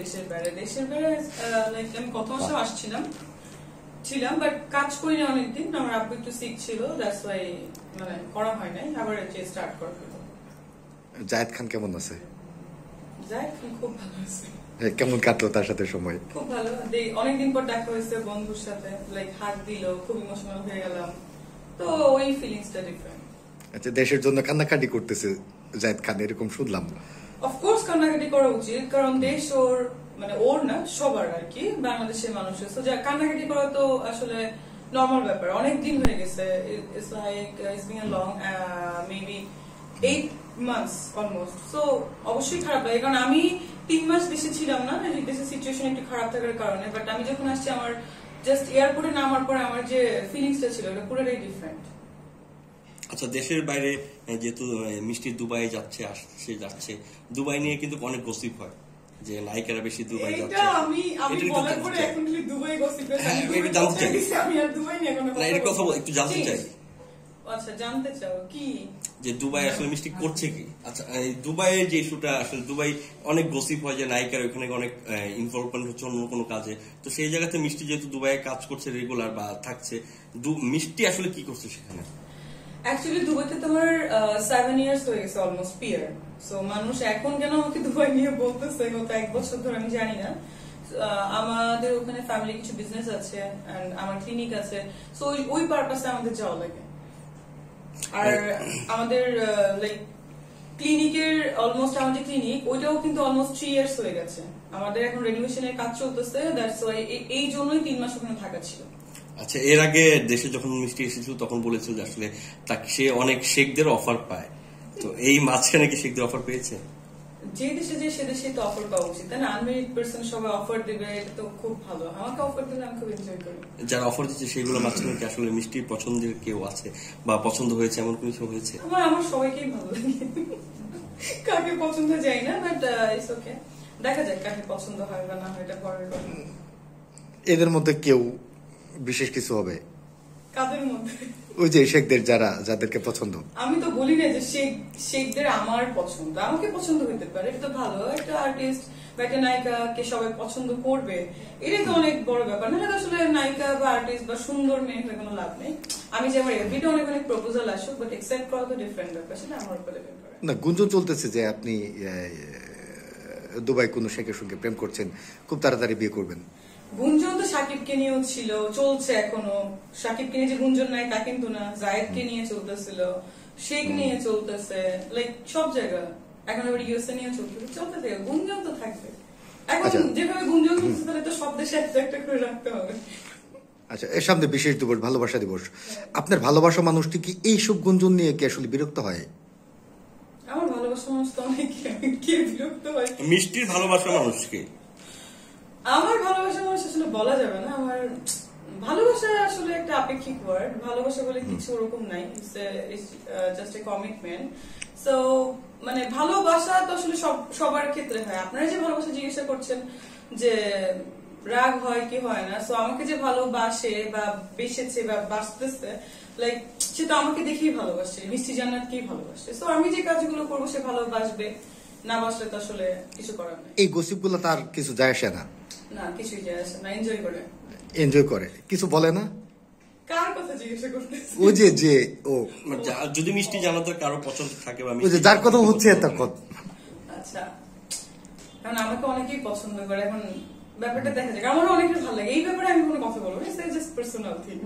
দেশের বাইরে লাইক আমি গত মাসেও ছিলাম বাট কাজ করি না অনেকদিন। আমার আব্বু একটু সিক ছিল, দ্যাটস ওয়াই মানে করা হয় নাই, আবার স্টার্ট করব। জায়েদ খান কেমন আছে? জায়েদ খান খুব ভালো আছে। কেমন কাটলো তার সাথে সময়? খুব ভালো, অনেকদিন পর দেখা হয়েছে বন্ধুর সাথে, লাইক হাত দিল, খুব ইমোশনাল হয়ে গেলাম, তো ওই ফিলিংসটা ডিফারেন্ট। আচ্ছা, দেশের জন্য কান্নাকাটি করতেছে জায়েদ খান, এরকম শুনলাম। অফকোর্স কান্নাকাটি করা উচিত, কারণ দেশ ওর, মানে ওর না সবার আর কি, বাংলাদেশের মানুষের। তো কান্নাকাটি করা তো আসলে নর্মাল ব্যাপার, অনেক দিন হয়ে গেছে। It's like it's been a long maybe 8 months almost. So অবশ্যই খারাপ লাগে, কারণ আমি 3 মাস দেশে ছিলাম না, দেশের সিচুয়েশন একটু খারাপ থাকার কারণে। বাট আমি যখন আসছি, আমার জাস্ট এয়ারপোর্টে নামার পরে আমার যে ফিলিংসটা ছিল ওটা পুরোটাই ডিফারেন্ট। আচ্ছা, দেশের বাইরে যেহেতু মিষ্টি দুবাই যাচ্ছে, দুবাই নিয়ে কিন্তু অনেক গসিপ হয় যে নায়িকারা বেশি দুবাই যাচ্ছে। আমি বলার পরে এখন খালি দুবাই গসিপে আমি আর দুবাই নিয়ে কোনো না, এর কথা একটু জানতে চাই। আচ্ছা, জানতে চাও কি যে দুবাই আসলে মিষ্টি করছে কি? আচ্ছা, দুবাইয়ের যে ইস্যুটা, আসলে দুবাই অনেক গসিপ হয় যে নায়িকার ওখানে অনেক ইনভলভমেন্ট হচ্ছে অন্য কোনো কাজে। তো সেই জায়গাতে মিষ্টি যেহেতু দুবাইয়ে কাজ করছে রেগুলার বা থাকছে, মিষ্টি আসলে কি করছে সেখানে? অ্যাকচুয়ালি দুবাইতে তোমার 7 years হয়ে গেছে অলমোস্ট পিয়ার। সো মানুষ এখন কেন আমাকে দুবাই নিয়ে বলতেছে গত 1 বছর ধরে আমি জানি না। আমাদের ওখানে ফ্যামিলি কিছু বিজনেস আছে, আমার ক্লিনিক আছে, সো ওই পারপাসে আমাদের যাওয়া লাগে। আর আমাদের লাইক ক্লিনিকের অলমোস্ট, আমাদের ক্লিনিক ওইটাও কিন্তু অলমোস্ট 3 years হয়ে গেছে। আমাদের এখন রেনোভেশনের কাজ চলতেছে, দ্যাটস ওয়াই এই জন্যই 3 মাস ওখানে থাকা ছিল। আচ্ছা, এর আগে দেশে যখন মিষ্টি এসেছিল তখন বলেছিল যে আসলে সে অনেক শেখদের অফার পায়, তো এই মাঝখানে কি শেখদের অফার পেয়েছে? যে দেশে যে সে দেশে তো অফার পাওয়া উচিত, তাই না? আনমেরিড পার্সন সবাই অফার দেবে, এটা তো খুব ভালো। আমাকে অফার দিলে আমি খুব এনজয় করি। যারা অফার দিচ্ছে সেগুলো মাঝখানে কি আসলে মিষ্টির পছন্দের কেউ আছে বা পছন্দ হয়েছে, এমন কিছু হয়েছে? আমার সবাইকেই ভালো লাগে, কাকে পছন্দ যায় না, বাট ইটস ওকে, দেখা যাক কাকে পছন্দ হয় বা না হয়, এটা পরের কথা। এদের মধ্যে কেউ বিশেষ কিছু হবে? কাদের মধ্যে? ওই যে শেখদের যাদেরকে পছন্দ। আমি তো বলি না যে শেখদের আমার পছন্দ, আমাকে পছন্দ হইতে পারে, এটা তো ভালো। একটা আর্টিস্ট বা একটা নায়িকাকে সবাই পছন্দ করবে, এটাই তো অনেক বড় ব্যাপার। না আসলে নায়িকা বা আর্টিস্ট বা সুন্দর মেয়ে হয়ে কোনো লাভ নেই। আমি যে আমার এভরিডে অনেক অনেক প্রপোজাল আসুক, বাট একসেপ্ট করা তো ডিফারেন্ট ব্যাপার, সেটা আমার উপরে ডিপেন্ড করে। না, গুঞ্জন চলতেছে যে আপনি দুবাই কোন শেখের সঙ্গে প্রেম করছেন, খুব তাড়াতাড়ি বিয়ে করবেন। গুঞ্জন তো সাকিবকে নিয়েও ছিল, চলছে এখনো। সাকিবকে নিয়ে যে গুঞ্জন নাই তা কিন্তু না, জায়েদকে নিয়ে চলতেছিল, শেখ নিয়ে চলতেছে, লাইক সব জায়গা। এখন আবার ইউএসএ নিয়ে চলতে গুঞ্জন তো থাকবে। এখন যেভাবে গুঞ্জন চলছে, তাহলে তো সব দেশে একটা একটা করে রাখতে হবে। আচ্ছা, এর সামনে বিশেষ দিবস, ভালোবাসা দিবস। আপনার ভালোবাসা মানুষটি কি এইসব গুঞ্জন নিয়ে কি আসলে বিরক্ত হয়? আমার ভালোবাসা মানুষ তো অনেক, কে বিরক্ত হয়? মিষ্টির ভালোবাসা মানুষকে, আমার ভালোবাসা মানুষ আসলে বলা যাবে না। আমার ভালোবাসা আসলে একটা আপেক্ষিক ওয়ার্ড, ভালোবাসা বলে কিছু ওরকম নাই, it's just a commitment. So মানে ভালোবাসা তো আসলে সবার ক্ষেত্রে হয়। আপনারা যে ভালোবাসা জিজ্ঞাসা করছেন যে রাগ হয় কি হয় না, সো আমাকে যে ভালোবাসে বা বেসেছে বা বাসতেছে, লাইক সে তো আমাকে দেখেই ভালোবাসে, মিষ্টি জান্নাতকেই ভালোবাসে। সো আমি যে কাজগুলো করবো সে ভালোবাসবে, না বাসলে তো আসলে কিছু করার নেই। এই গসিপগুলো তার কিছু যায় আসে না? না, কিছুই যায় আসে না, এনজয় করে। এনজয় করে, কিছু বলে না? কার কথা জিজ্ঞাসা করতেছে? ওই যে ও যদি মিষ্টি জানাতে কারো পছন্দ থাকে বা যার কথা হচ্ছে তখন। আচ্ছা, কারণ আমাকে অনেকেই পছন্দ করে, এখন ব্যাপারটা দেখা যায়। আমারও অনেকের ভালো লাগে, এই ব্যাপারে আমি কোনো কথা বলবো না, জাস্ট পার্সোনাল থিং।